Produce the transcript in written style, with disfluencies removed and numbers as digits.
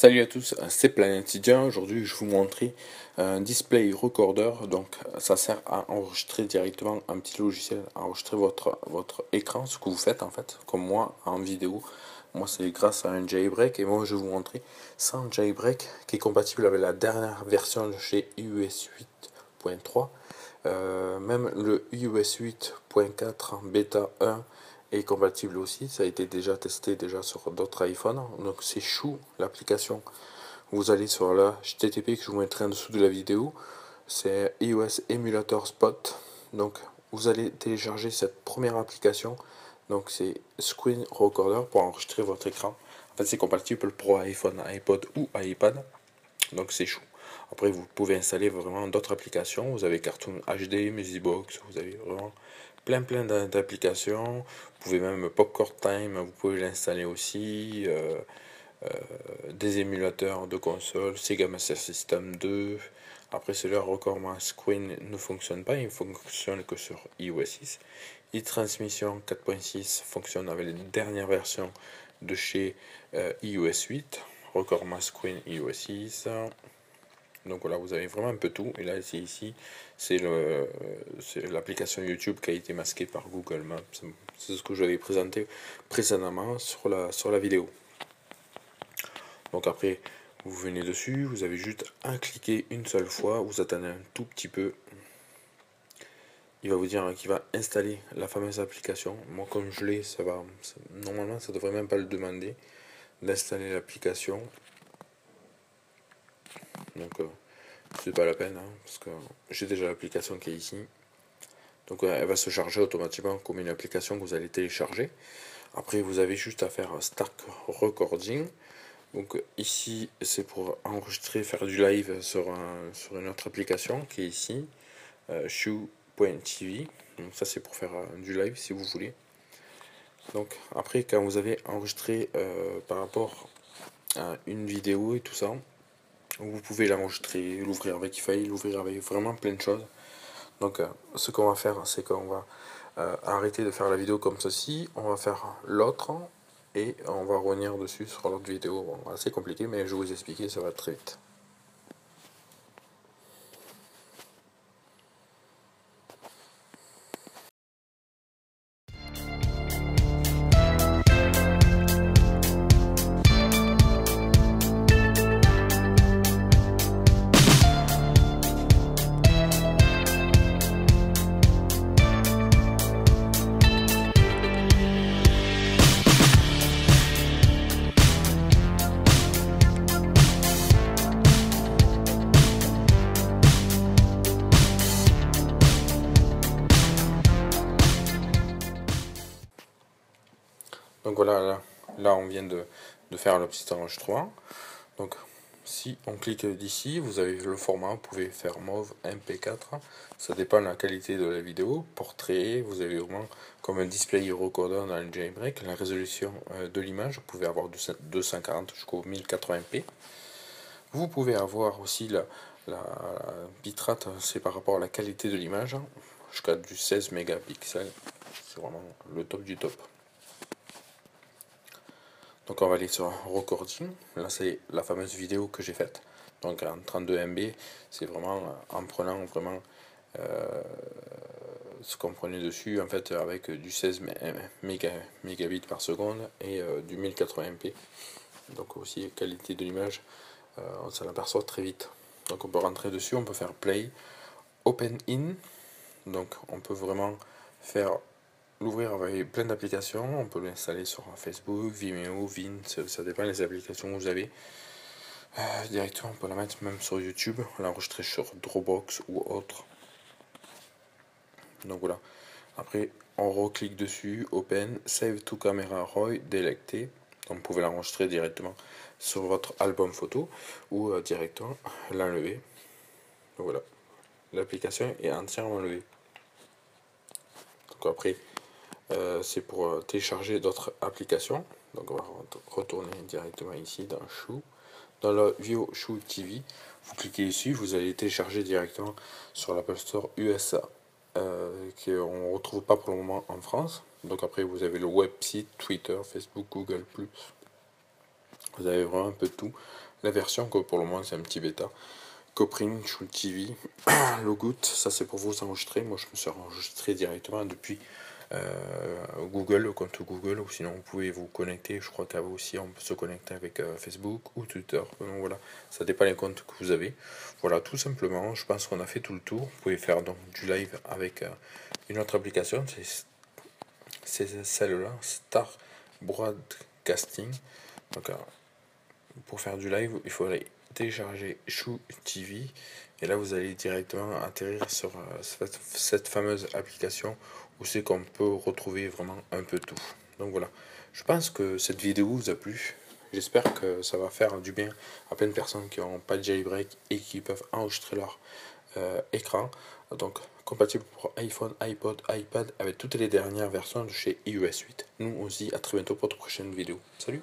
Salut à tous, c'est Planetidia. Aujourd'hui, je vais vous montrer un display recorder. Donc, ça sert à enregistrer directement un petit logiciel, à enregistrer votre écran, ce que vous faites en fait, comme moi en vidéo. Moi, c'est grâce à un jailbreak et moi, je vais vous montrer sans jailbreak qui est compatible avec la dernière version de chez iOS 8.3. Même le iOS 8.4 bêta 1 est compatible aussi, ça a été déjà testé déjà sur d'autres iPhones. Donc c'est chou l'application. Vous allez sur la HTTP que je vous mettrai en dessous de la vidéo, c'est iOS Emulator Spot. Donc vous allez télécharger cette première application. Donc c'est Screen Recorder pour enregistrer votre écran. En fait c'est compatible pour iPhone, iPod ou iPad. Donc c'est chou. Après vous pouvez installer vraiment d'autres applications. Vous avez Cartoon HD, Musibox, vous avez vraiment plein d'applications. Vous pouvez même Popcorn Time, vous pouvez l'installer aussi. Des émulateurs de console, Sega Master System 2. Après celui-là, Record Screen ne fonctionne pas, il fonctionne que sur iOS 6. E-Transmission 4.6 fonctionne avec les dernières versions de chez iOS 8. Record Screen iOS 6. Donc voilà, vous avez vraiment un peu tout. Et là, c'est ici, c'est l'application YouTube qui a été masquée par Google Maps. C'est ce que je vous avais présenté précédemment sur la vidéo. Donc après, vous venez dessus, vous avez juste à cliquer une seule fois, vous attendez un tout petit peu. Il va vous dire qu'il va installer la fameuse application. Moi, comme je l'ai, normalement, ça devrait même pas le demander d'installer l'application. Donc, c'est pas la peine, hein, parce que j'ai déjà l'application qui est ici. Donc, elle va se charger automatiquement comme une application que vous allez télécharger. Après, vous avez juste à faire Start Recording. Donc ici, c'est pour enregistrer, faire du live sur une autre application qui est ici, Shoe.tv. Donc ça, c'est pour faire du live si vous voulez. Donc après, quand vous avez enregistré par rapport à une vidéo et tout ça, vous pouvez l'enregistrer, l'ouvrir avec iFile, l'ouvrir avec vraiment plein de choses. Donc ce qu'on va faire, c'est qu'on va arrêter de faire la vidéo comme ceci, on va faire l'autre et on va revenir dessus sur l'autre vidéo. Bon, assez compliqué, mais je vais vous expliquer, ça va très vite. Donc voilà, là on vient de faire le petit enregistrement. Donc si on clique d'ici, vous avez le format, vous pouvez faire MOV, MP4, ça dépend de la qualité de la vidéo. Portrait, vous avez vraiment comme un display recorder dans le jailbreak, la résolution de l'image, vous pouvez avoir du 240 jusqu'au 1080p. Vous pouvez avoir aussi la bitrate, c'est par rapport à la qualité de l'image, jusqu'à du 16 mégapixels, c'est vraiment le top du top. Donc on va aller sur recording, là c'est la fameuse vidéo que j'ai faite, donc en 32 MB, c'est vraiment en prenant vraiment ce qu'on prenait dessus en fait avec du 16 mégabits par seconde et du 1080p, donc aussi qualité de l'image, on s'en aperçoit très vite. Donc on peut rentrer dessus, on peut faire play, open in, donc on peut vraiment faire l'ouvrir avec plein d'applications, on peut l'installer sur Facebook, Vimeo, Vine, ça dépend des applications que vous avez. Directement, on peut la mettre même sur YouTube, l'enregistrer sur Dropbox ou autre. Donc voilà. Après, on reclique dessus, Open, Save to Camera Raw, délecté. Donc vous pouvez l'enregistrer directement sur votre album photo ou directement l'enlever. Donc voilà. L'application est entièrement enlevée. Donc après, c'est pour télécharger d'autres applications. Donc on va retourner directement ici dans Shoe. Dans la Vio Shoe TV, vous cliquez ici, vous allez télécharger directement sur l'Apple Store USA, qu'on ne retrouve pas pour le moment en France. Donc après vous avez le website, Twitter, Facebook, Google+. Vous avez vraiment un peu de tout. la version que pour le moment c'est un petit bêta. Copring, Shul TV, Logout, ça c'est pour vous enregistrer. Moi je me suis enregistré directement depuis Google, le compte Google, ou sinon vous pouvez vous connecter. Je crois qu'à vous aussi on peut se connecter avec Facebook ou Twitter. Donc voilà, ça dépend des comptes que vous avez. Voilà, tout simplement, je pense qu'on a fait tout le tour. Vous pouvez faire donc du live avec une autre application, c'est celle-là, Star Broadcasting. Donc pour faire du live, il faut aller télécharger Chou TV et là vous allez directement atterrir sur cette fameuse application où c'est qu'on peut retrouver vraiment un peu tout. Donc voilà, je pense que cette vidéo vous a plu. J'espère que ça va faire du bien à plein de personnes qui n'ont pas de jailbreak et qui peuvent enregistrer leur écran. Donc compatible pour iPhone, iPod, iPad avec toutes les dernières versions de chez iOS 8. Nous aussi, à très bientôt pour de prochaine vidéo. Salut!